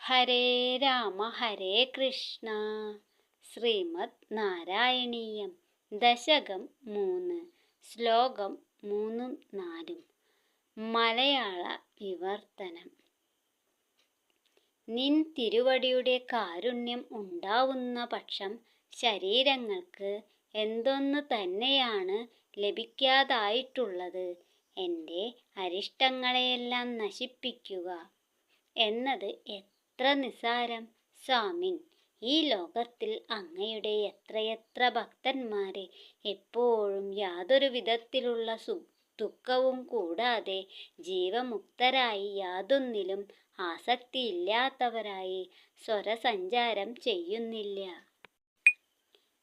ഹരേ രാമ ഹരേ കൃഷ്ണ. ശ്രീമദ് നാരായണീയം ദശകം 3 ശ്ലോകം 3-4 മലയാള വിവർത്തനം. നിൻ തിരുവടിയുടെ കാരുണ്യം ഉണ്ടാവുന്ന പക്ഷം ശരീരങ്ങൾക്ക് എന്തൊന്നു തന്നെയാണ് ലഭിക്കാതായിട്ടുള്ളത്? എൻ്റെ അരിഷ്ടങ്ങളെയെല്ലാം നശിപ്പിക്കുക എന്നത് എത്ര നിസ്സാരം സ്വാമിൻ! ഈ ലോകത്തിൽ അങ്ങയുടെ എത്രയെത്ര ഭക്തന്മാരെ എപ്പോഴും യാതൊരു വിധത്തിലുള്ള ദുഃഖവും കൂടാതെ ജീവമുക്തരായി യാതൊന്നിലും ആസക്തിയില്ലാത്തവരായി സ്വരസഞ്ചാരം ചെയ്യുന്നില്ല.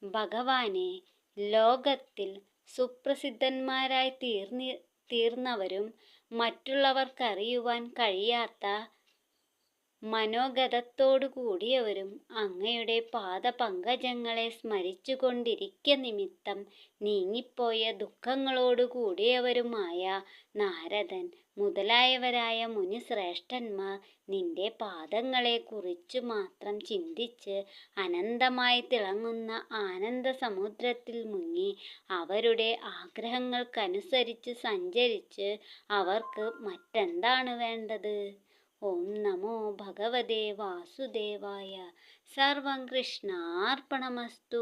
ഭഗവാനെ, ലോകത്തിൽ സുപ്രസിദ്ധന്മാരായി തീർന്നവരും മറ്റുള്ളവർക്കറിയുവാൻ കഴിയാത്ത മനോഗതത്തോടു കൂടിയവരും അങ്ങയുടെ പാദപങ്കജങ്ങളെ സ്മരിച്ചു കൊണ്ടിരിക്ക നിമിത്തം നീങ്ങിപ്പോയ ദുഃഖങ്ങളോടു കൂടിയവരുമായ നാരദൻ മുതലായവരായ മുനിശ്രേഷ്ഠന്മാർ നിന്റെ പാദങ്ങളെ കുറിച്ചു മാത്രം ചിന്തിച്ച് അനന്തമായി തിളങ്ങുന്ന ആനന്ദ സമുദ്രത്തിൽ മുങ്ങി അവരുടെ ആഗ്രഹങ്ങൾക്കനുസരിച്ച് സഞ്ചരിച്ച് അവർക്ക് മറ്റെന്താണ് വേണ്ടത്? ഓം നമോ ഭഗവതേ വാസുദേവായ. സർവം കൃഷ്ണാർപ്പണമസ്തു.